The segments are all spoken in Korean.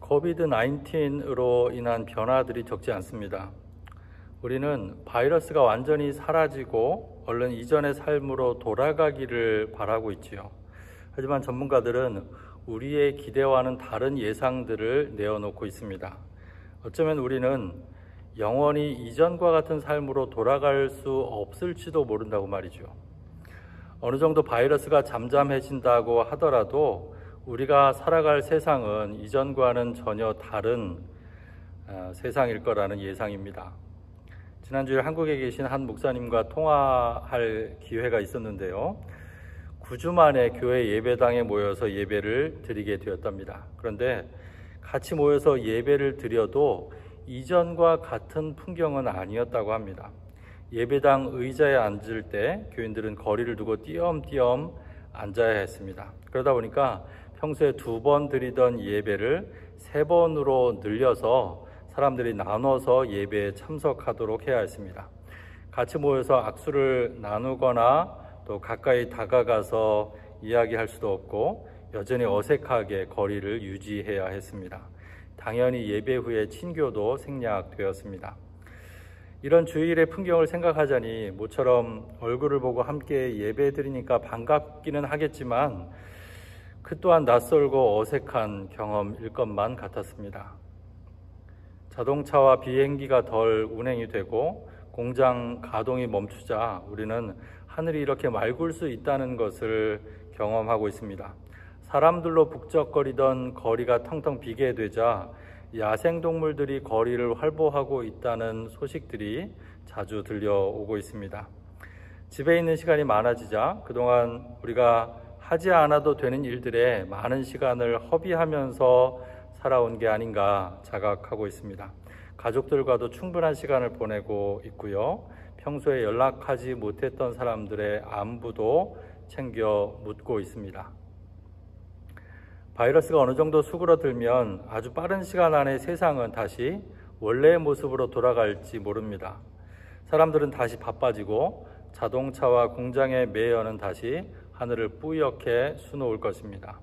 코비드-19로 인한 변화들이 적지 않습니다. 우리는 바이러스가 완전히 사라지고 얼른 이전의 삶으로 돌아가기를 바라고 있지요. 하지만 전문가들은 우리의 기대와는 다른 예상들을 내어놓고 있습니다. 어쩌면 우리는 영원히 이전과 같은 삶으로 돌아갈 수 없을지도 모른다고 말이죠. 어느 정도 바이러스가 잠잠해진다고 하더라도 우리가 살아갈 세상은 이전과는 전혀 다른 세상일 거라는 예상입니다. 지난주에 한국에 계신 한 목사님과 통화할 기회가 있었는데요. 9주 만에 교회 예배당에 모여서 예배를 드리게 되었답니다. 그런데 같이 모여서 예배를 드려도 이전과 같은 풍경은 아니었다고 합니다. 예배당 의자에 앉을 때 교인들은 거리를 두고 띄엄띄엄 앉아야 했습니다. 그러다 보니까 평소에 2번 드리던 예배를 3번으로 늘려서 사람들이 나눠서 예배에 참석하도록 해야 했습니다. 같이 모여서 악수를 나누거나 또 가까이 다가가서 이야기할 수도 없고 여전히 어색하게 거리를 유지해야 했습니다. 당연히 예배 후에 친교도 생략되었습니다. 이런 주일의 풍경을 생각하자니 모처럼 얼굴을 보고 함께 예배 드리니까 반갑기는 하겠지만 그 또한 낯설고 어색한 경험일 것만 같았습니다. 자동차와 비행기가 덜 운행이 되고 공장 가동이 멈추자 우리는 하늘이 이렇게 맑을 수 있다는 것을 경험하고 있습니다. 사람들로 북적거리던 거리가 텅텅 비게 되자 야생동물들이 거리를 활보하고 있다는 소식들이 자주 들려오고 있습니다. 집에 있는 시간이 많아지자 그동안 우리가 하지 않아도 되는 일들에 많은 시간을 허비하면서 살아온 게 아닌가 자각하고 있습니다. 가족들과도 충분한 시간을 보내고 있고요. 평소에 연락하지 못했던 사람들의 안부도 챙겨 묻고 있습니다. 바이러스가 어느 정도 수그러들면 아주 빠른 시간 안에 세상은 다시 원래의 모습으로 돌아갈지 모릅니다. 사람들은 다시 바빠지고 자동차와 공장의 매연은 다시 하늘을 뿌옇게 수놓을 것입니다.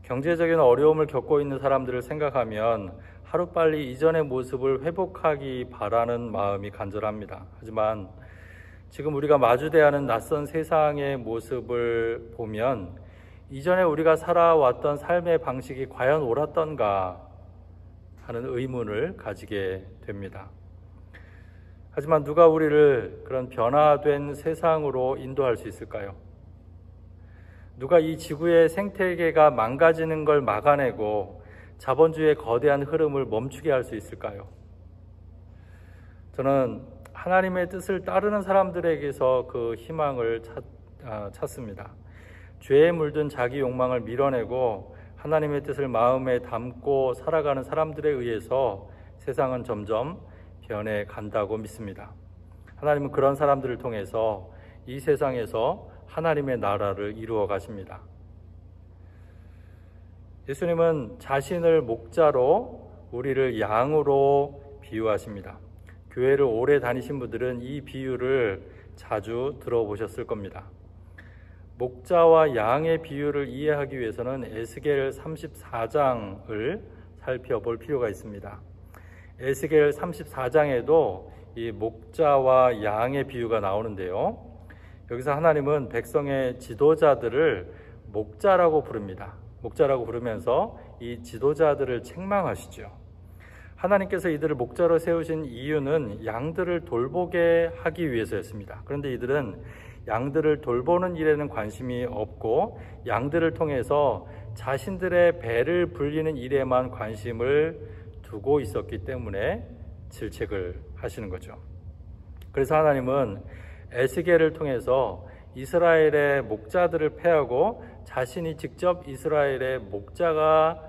경제적인 어려움을 겪고 있는 사람들을 생각하면 하루빨리 이전의 모습을 회복하기 바라는 마음이 간절합니다. 하지만 지금 우리가 마주대야 하는 낯선 세상의 모습을 보면 이전에 우리가 살아왔던 삶의 방식이 과연 옳았던가 하는 의문을 가지게 됩니다. 하지만 누가 우리를 그런 변화된 세상으로 인도할 수 있을까요? 누가 이 지구의 생태계가 망가지는 걸 막아내고 자본주의의 거대한 흐름을 멈추게 할 수 있을까요? 저는 하나님의 뜻을 따르는 사람들에게서 그 희망을 찾습니다. 죄에 물든 자기 욕망을 밀어내고 하나님의 뜻을 마음에 담고 살아가는 사람들에 의해서 세상은 점점 변해 간다고 믿습니다. 하나님은 그런 사람들을 통해서 이 세상에서 하나님의 나라를 이루어 가십니다. 예수님은 자신을 목자로 우리를 양으로 비유하십니다. 교회를 오래 다니신 분들은 이 비유를 자주 들어보셨을 겁니다. 목자와 양의 비유를 이해하기 위해서는 에스겔 34장을 살펴볼 필요가 있습니다. 에스겔 34장에도 이 목자와 양의 비유가 나오는데요. 여기서 하나님은 백성의 지도자들을 목자라고 부릅니다. 목자라고 부르면서 이 지도자들을 책망하시죠. 하나님께서 이들을 목자로 세우신 이유는 양들을 돌보게 하기 위해서였습니다. 그런데 이들은 양들을 돌보는 일에는 관심이 없고 양들을 통해서 자신들의 배를 불리는 일에만 관심을 두고 있었기 때문에 질책을 하시는 거죠. 그래서 하나님은 에스겔을 통해서 이스라엘의 목자들을 패하고 자신이 직접 이스라엘의 목자가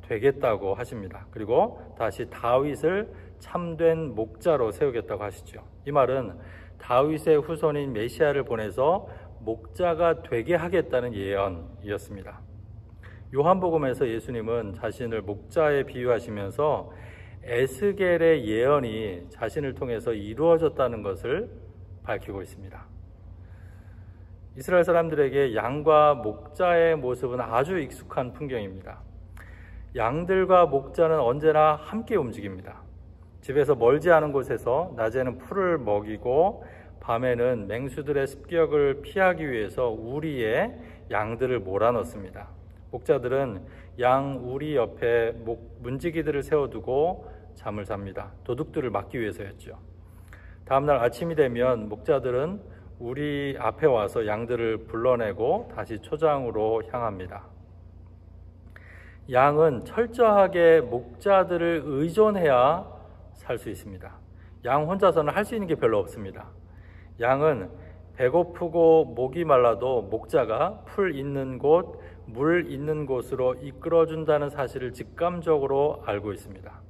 되겠다고 하십니다. 그리고 다시 다윗을 참된 목자로 세우겠다고 하시죠. 이 말은 다윗의 후손인 메시아를 보내서 목자가 되게 하겠다는 예언이었습니다. 요한복음에서 예수님은 자신을 목자에 비유하시면서 에스겔의 예언이 자신을 통해서 이루어졌다는 것을 밝히고 있습니다. 이스라엘 사람들에게 양과 목자의 모습은 아주 익숙한 풍경입니다. 양들과 목자는 언제나 함께 움직입니다. 집에서 멀지 않은 곳에서 낮에는 풀을 먹이고 밤에는 맹수들의 습격을 피하기 위해서 우리에 양들을 몰아넣습니다. 목자들은 양 우리 옆에 문지기들을 세워두고 잠을 잡니다. 도둑들을 막기 위해서였죠. 다음날 아침이 되면 목자들은 우리 앞에 와서 양들을 불러내고 다시 초장으로 향합니다. 양은 철저하게 목자들을 의존해야 살 수 있습니다. 양 혼자서는 할 수 있는 게 별로 없습니다. 양은 배고프고 목이 말라도 목자가 풀 있는 곳, 물 있는 곳으로 이끌어준다는 사실을 직감적으로 알고 있습니다.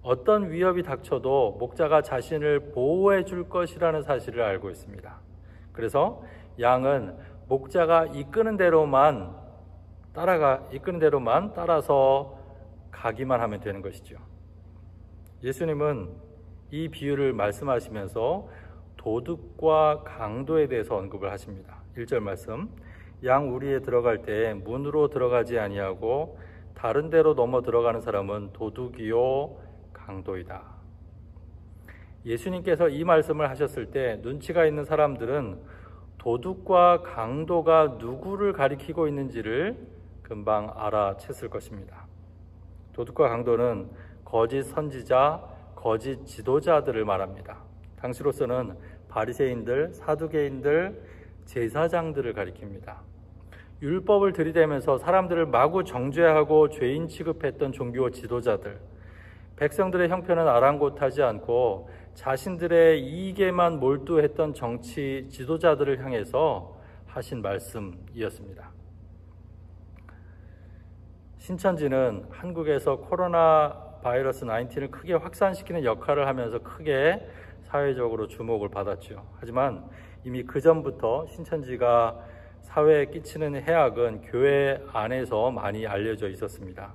어떤 위협이 닥쳐도 목자가 자신을 보호해 줄 것이라는 사실을 알고 있습니다. 그래서 양은 목자가 이끄는 대로만 따라서 가기만 하면 되는 것이죠. 예수님은 이 비유를 말씀하시면서 도둑과 강도에 대해서 언급을 하십니다. 1절 말씀, 양 우리에 들어갈 때 문으로 들어가지 아니하고 다른 데로 넘어 들어가는 사람은 도둑이요 강도이다. 예수님께서 이 말씀을 하셨을 때 눈치가 있는 사람들은 도둑과 강도가 누구를 가리키고 있는지를 금방 알아챘을 것입니다. 도둑과 강도는 거짓 선지자, 거짓 지도자들을 말합니다. 당시로서는 바리새인들, 사두개인들, 제사장들을 가리킵니다. 율법을 들이대면서 사람들을 마구 정죄하고 죄인 취급했던 종교 지도자들, 백성들의 형편은 아랑곳하지 않고 자신들의 이익에만 몰두했던 정치 지도자들을 향해서 하신 말씀이었습니다. 신천지는 한국에서 코로나 바이러스 19을 크게 확산시키는 역할을 하면서 크게 사회적으로 주목을 받았죠. 하지만 이미 그 전부터 신천지가 사회에 끼치는 해악은 교회 안에서 많이 알려져 있었습니다.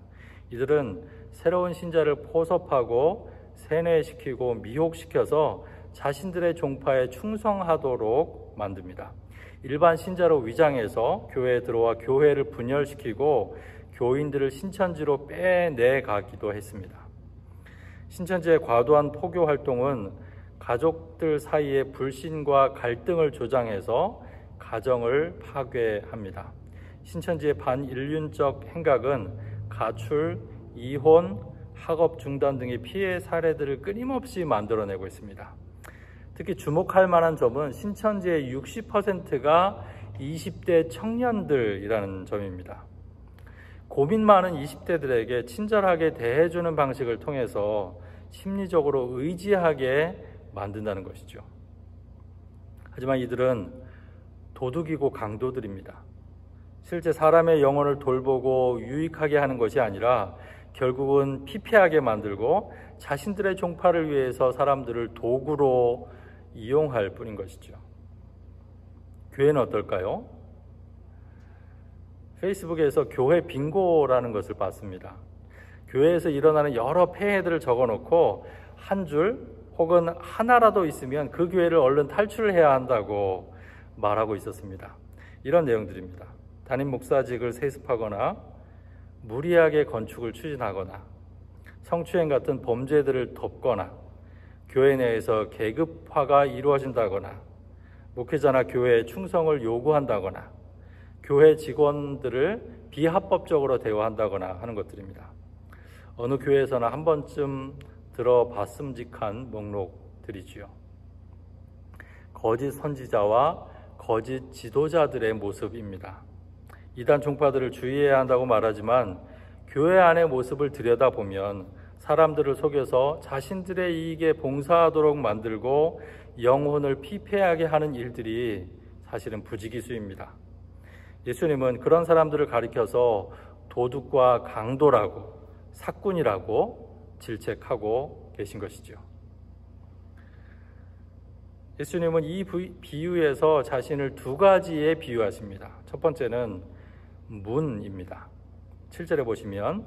이들은 새로운 신자를 포섭하고 세뇌시키고 미혹시켜서 자신들의 종파에 충성하도록 만듭니다. 일반 신자로 위장해서 교회에 들어와 교회를 분열시키고 교인들을 신천지로 빼내가기도 했습니다. 신천지의 과도한 포교 활동은 가족들 사이의 불신과 갈등을 조장해서 가정을 파괴합니다. 신천지의 반인륜적 행각은 가출, 이혼, 학업 중단 등의 피해 사례들을 끊임없이 만들어내고 있습니다. 특히 주목할 만한 점은 신천지의 60%가 20대 청년들이라는 점입니다. 고민 많은 20대들에게 친절하게 대해주는 방식을 통해서 심리적으로 의지하게 만든다는 것이죠. 하지만 이들은 도둑이고 강도들입니다. 실제 사람의 영혼을 돌보고 유익하게 하는 것이 아니라 결국은 피폐하게 만들고 자신들의 종파를 위해서 사람들을 도구로 이용할 뿐인 것이죠. 교회는 어떨까요? 페이스북에서 교회 빙고라는 것을 봤습니다. 교회에서 일어나는 여러 폐해들을 적어놓고 한 줄 혹은 하나라도 있으면 그 교회를 얼른 탈출해야 한다고 말하고 있었습니다. 이런 내용들입니다. 담임 목사직을 세습하거나 무리하게 건축을 추진하거나 성추행 같은 범죄들을 덮거나 교회 내에서 계급화가 이루어진다거나 목회자나 교회에 충성을 요구한다거나 교회 직원들을 비합법적으로 대우한다거나 하는 것들입니다. 어느 교회에서나 한 번쯤 들어봤음직한 목록들이지요. 거짓 선지자와 거짓 지도자들의 모습입니다. 이단 종파들을 주의해야 한다고 말하지만 교회 안의 모습을 들여다보면 사람들을 속여서 자신들의 이익에 봉사하도록 만들고 영혼을 피폐하게 하는 일들이 사실은 부지기수입니다. 예수님은 그런 사람들을 가리켜서 도둑과 강도라고 사꾼이라고 질책하고 계신 것이죠. 예수님은 이 비유에서 자신을 두 가지에 비유하십니다. 첫 번째는 문입니다. 7절에 보시면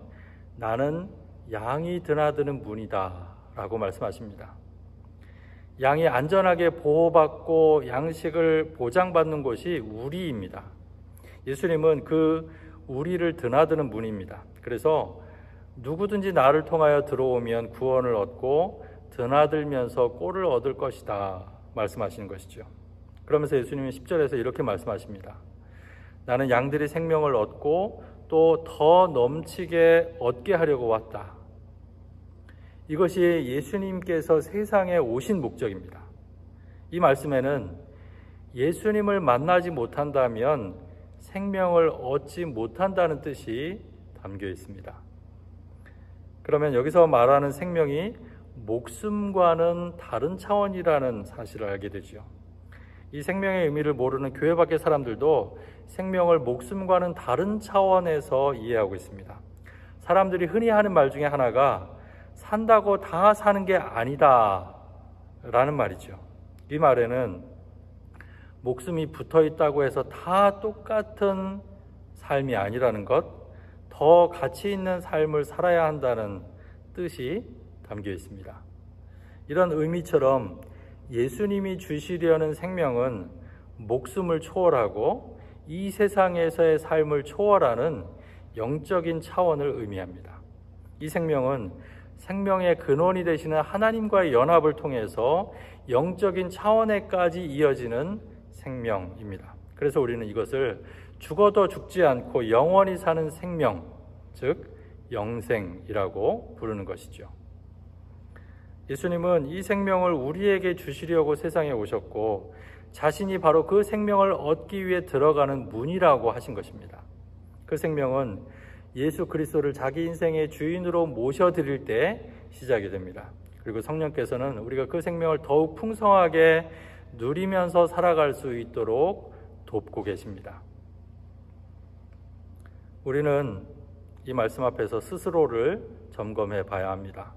나는 양이 드나드는 문이다 라고 말씀하십니다. 양이 안전하게 보호받고 양식을 보장받는 곳이 우리입니다. 예수님은 그 우리를 드나드는 문입니다. 그래서 누구든지 나를 통하여 들어오면 구원을 얻고 드나들면서 꼴을 얻을 것이다 말씀하시는 것이죠. 그러면서 예수님은 10절에서 이렇게 말씀하십니다. 나는 양들이 생명을 얻고 또 더 넘치게 얻게 하려고 왔다. 이것이 예수님께서 세상에 오신 목적입니다. 이 말씀에는 예수님을 만나지 못한다면 생명을 얻지 못한다는 뜻이 담겨 있습니다. 그러면 여기서 말하는 생명이 목숨과는 다른 차원이라는 사실을 알게 되죠. 이 생명의 의미를 모르는 교회 밖의 사람들도 생명을 목숨과는 다른 차원에서 이해하고 있습니다. 사람들이 흔히 하는 말 중에 하나가 산다고 다 사는 게 아니다 라는 말이죠. 이 말에는 목숨이 붙어 있다고 해서 다 똑같은 삶이 아니라는 것, 더 가치 있는 삶을 살아야 한다는 뜻이 담겨 있습니다. 이런 의미처럼 예수님이 주시려는 생명은 목숨을 초월하고 이 세상에서의 삶을 초월하는 영적인 차원을 의미합니다. 이 생명은 생명의 근원이 되시는 하나님과의 연합을 통해서 영적인 차원에까지 이어지는 생명입니다. 그래서 우리는 이것을 죽어도 죽지 않고 영원히 사는 생명, 즉 영생이라고 부르는 것이죠. 예수님은 이 생명을 우리에게 주시려고 세상에 오셨고 자신이 바로 그 생명을 얻기 위해 들어가는 문이라고 하신 것입니다. 그 생명은 예수 그리스도를 자기 인생의 주인으로 모셔드릴 때 시작이 됩니다. 그리고 성령께서는 우리가 그 생명을 더욱 풍성하게 누리면서 살아갈 수 있도록 돕고 계십니다. 우리는 이 말씀 앞에서 스스로를 점검해 봐야 합니다.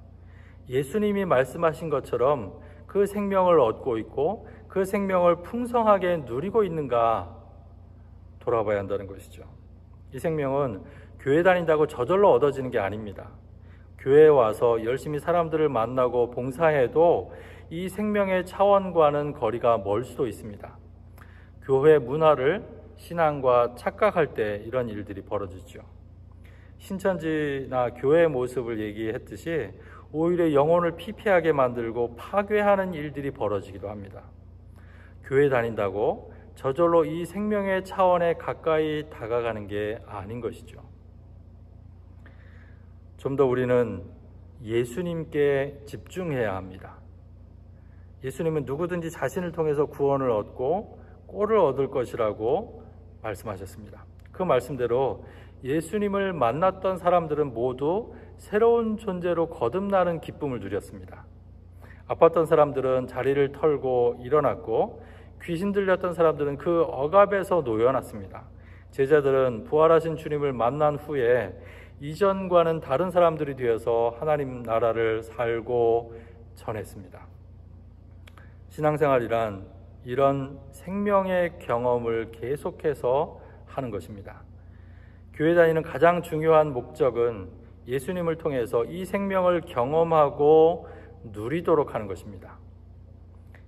예수님이 말씀하신 것처럼 그 생명을 얻고 있고 그 생명을 풍성하게 누리고 있는가 돌아봐야 한다는 것이죠. 이 생명은 교회 다닌다고 저절로 얻어지는 게 아닙니다. 교회에 와서 열심히 사람들을 만나고 봉사해도 이 생명의 차원과는 거리가 멀 수도 있습니다. 교회 문화를 신앙과 착각할 때 이런 일들이 벌어지죠. 신천지나 교회의 모습을 얘기했듯이 오히려 영혼을 피폐하게 만들고 파괴하는 일들이 벌어지기도 합니다. 교회 다닌다고 저절로 이 생명의 차원에 가까이 다가가는 게 아닌 것이죠. 좀 더 우리는 예수님께 집중해야 합니다. 예수님은 누구든지 자신을 통해서 구원을 얻고 꼴을 얻을 것이라고 말씀하셨습니다. 그 말씀대로 예수님을 만났던 사람들은 모두 새로운 존재로 거듭나는 기쁨을 누렸습니다. 아팠던 사람들은 자리를 털고 일어났고 귀신 들렸던 사람들은 그 억압에서 놓여놨습니다. 제자들은 부활하신 주님을 만난 후에 이전과는 다른 사람들이 되어서 하나님 나라를 살고 전했습니다. 신앙생활이란 이런 생명의 경험을 계속해서 하는 것입니다. 교회 다니는 가장 중요한 목적은 예수님을 통해서 이 생명을 경험하고 누리도록 하는 것입니다.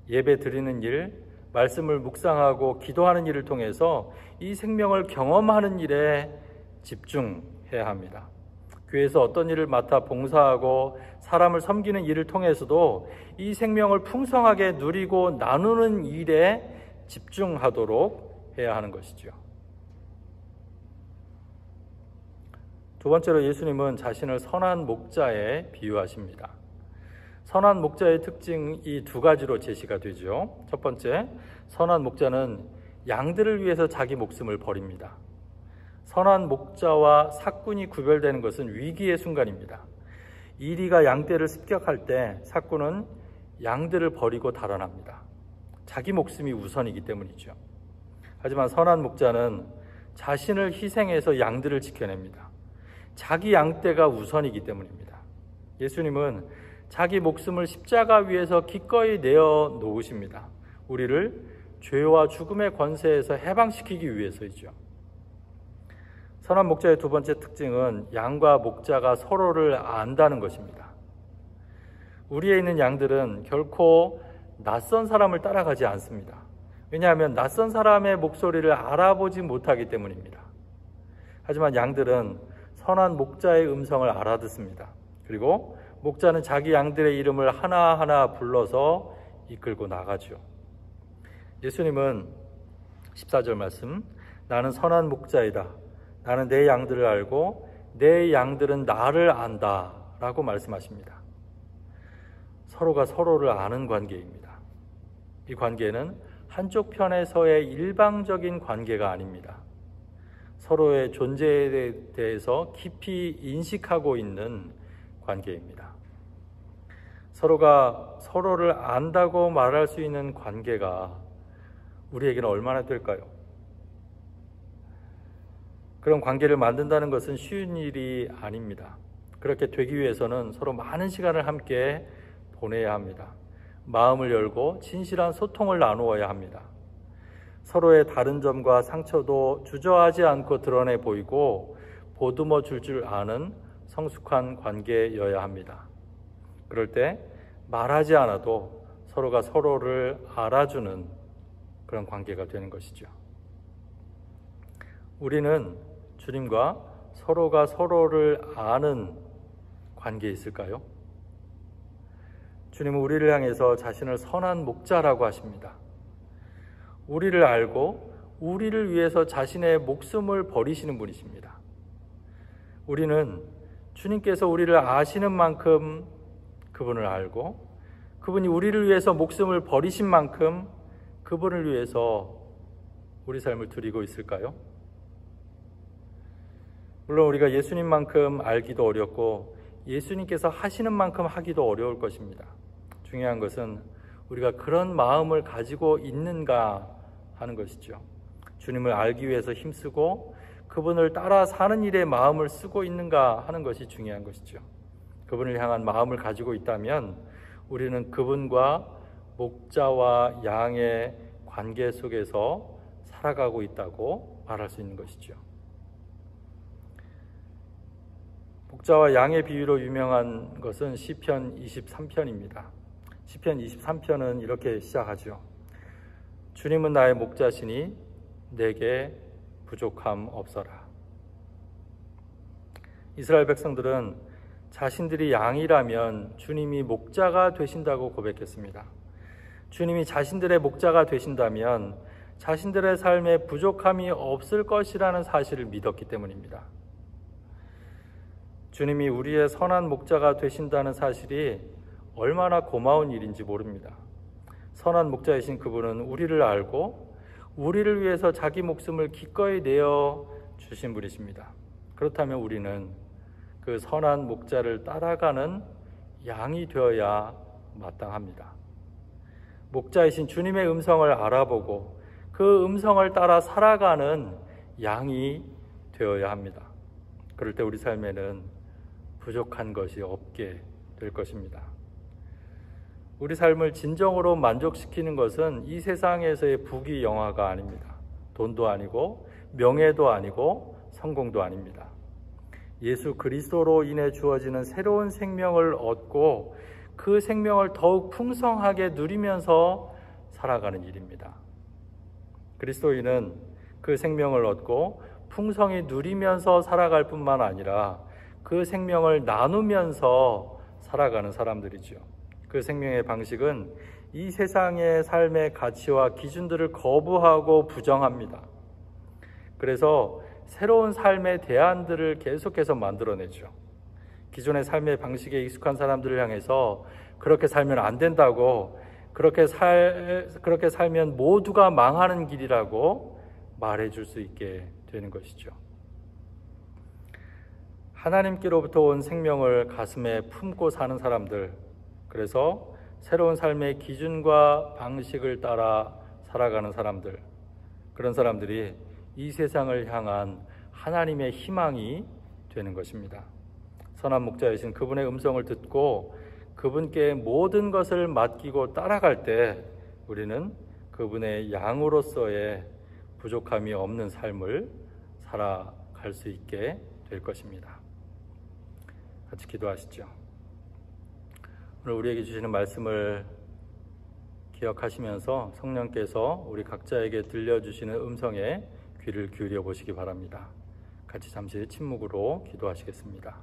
예배 드리는 일, 말씀을 묵상하고 기도하는 일을 통해서 이 생명을 경험하는 일에 집중해야 합니다. 교회에서 어떤 일을 맡아 봉사하고 사람을 섬기는 일을 통해서도 이 생명을 풍성하게 누리고 나누는 일에 집중하도록 해야 하는 것이죠. 두 번째로 예수님은 자신을 선한 목자에 비유하십니다. 선한 목자의 특징이 두 가지로 제시가 되죠. 첫 번째, 선한 목자는 양들을 위해서 자기 목숨을 버립니다. 선한 목자와 삭군이 구별되는 것은 위기의 순간입니다. 이리가 양떼를 습격할 때 삭군은 양들을 버리고 달아납니다. 자기 목숨이 우선이기 때문이죠. 하지만 선한 목자는 자신을 희생해서 양들을 지켜냅니다. 자기 양떼가 우선이기 때문입니다. 예수님은 자기 목숨을 십자가 위에서 기꺼이 내어 놓으십니다. 우리를 죄와 죽음의 권세에서 해방시키기 위해서이죠. 선한 목자의 두 번째 특징은 양과 목자가 서로를 안다는 것입니다. 우리에 있는 양들은 결코 낯선 사람을 따라가지 않습니다. 왜냐하면 낯선 사람의 목소리를 알아보지 못하기 때문입니다. 하지만 양들은 선한 목자의 음성을 알아듣습니다. 그리고 목자는 자기 양들의 이름을 하나하나 불러서 이끌고 나가죠. 예수님은 14절 말씀, 나는 선한 목자이다. 나는 내 양들을 알고 내 양들은 나를 안다 라고 말씀하십니다. 서로가 서로를 아는 관계입니다. 이 관계는 한쪽 편에서의 일방적인 관계가 아닙니다. 서로의 존재에 대해서 깊이 인식하고 있는 관계입니다. 서로가 서로를 안다고 말할 수 있는 관계가 우리에게는 얼마나 될까요? 그런 관계를 만든다는 것은 쉬운 일이 아닙니다. 그렇게 되기 위해서는 서로 많은 시간을 함께 보내야 합니다. 마음을 열고 진실한 소통을 나누어야 합니다. 서로의 다른 점과 상처도 주저하지 않고 드러내 보이고 보듬어 줄 아는 성숙한 관계여야 합니다. 그럴 때 말하지 않아도 서로가 서로를 알아주는 그런 관계가 되는 것이죠. 우리는 주님과 서로가 서로를 아는 관계에 있을까요? 주님은 우리를 향해서 자신을 선한 목자라고 하십니다. 우리를 알고 우리를 위해서 자신의 목숨을 버리시는 분이십니다. 우리는 주님께서 우리를 아시는 만큼 그분을 알고 그분이 우리를 위해서 목숨을 버리신 만큼 그분을 위해서 우리 삶을 드리고 있을까요? 물론 우리가 예수님만큼 알기도 어렵고 예수님께서 하시는 만큼 하기도 어려울 것입니다. 중요한 것은 우리가 그런 마음을 가지고 있는가 하는 것이죠. 주님을 알기 위해서 힘쓰고 그분을 따라 사는 일에 마음을 쓰고 있는가 하는 것이 중요한 것이죠. 그분을 향한 마음을 가지고 있다면 우리는 그분과 목자와 양의 관계 속에서 살아가고 있다고 말할 수 있는 것이죠. 목자와 양의 비유로 유명한 것은 시편 23편입니다. 시편 23편은 이렇게 시작하죠. 주님은 나의 목자시니 내게 부족함 없어라. 이스라엘 백성들은 자신들이 양이라면 주님이 목자가 되신다고 고백했습니다. 주님이 자신들의 목자가 되신다면 자신들의 삶에 부족함이 없을 것이라는 사실을 믿었기 때문입니다. 주님이 우리의 선한 목자가 되신다는 사실이 얼마나 고마운 일인지 모릅니다. 선한 목자이신 그분은 우리를 알고 우리를 위해서 자기 목숨을 기꺼이 내어 주신 분이십니다. 그렇다면 우리는 그 선한 목자를 따라가는 양이 되어야 마땅합니다. 목자이신 주님의 음성을 알아보고 그 음성을 따라 살아가는 양이 되어야 합니다. 그럴 때 우리 삶에는 부족한 것이 없게 될 것입니다. 우리 삶을 진정으로 만족시키는 것은 이 세상에서의 부귀 영화가 아닙니다. 돈도 아니고 명예도 아니고 성공도 아닙니다. 예수 그리스도로 인해 주어지는 새로운 생명을 얻고 그 생명을 더욱 풍성하게 누리면서 살아가는 일입니다. 그리스도인은 그 생명을 얻고 풍성히 누리면서 살아갈 뿐만 아니라 그 생명을 나누면서 살아가는 사람들이죠. 그 생명의 방식은 이 세상의 삶의 가치와 기준들을 거부하고 부정합니다. 그래서 새로운 삶의 대안들을 계속해서 만들어내죠. 기존의 삶의 방식에 익숙한 사람들을 향해서 그렇게 살면 안 된다고, 그렇게 살면 모두가 망하는 길이라고 말해줄 수 있게 되는 것이죠. 하나님께로부터 온 생명을 가슴에 품고 사는 사람들, 그래서 새로운 삶의 기준과 방식을 따라 살아가는 사람들, 그런 사람들이 이 세상을 향한 하나님의 희망이 되는 것입니다. 선한 목자이신 그분의 음성을 듣고 그분께 모든 것을 맡기고 따라갈 때 우리는 그분의 양으로서의 부족함이 없는 삶을 살아갈 수 있게 될 것입니다. 같이 기도하시죠. 오늘 우리에게 주시는 말씀을 기억하시면서 성령께서 우리 각자에게 들려주시는 음성에 귀를 기울여 보시기 바랍니다. 같이 잠시 침묵으로 기도하시겠습니다.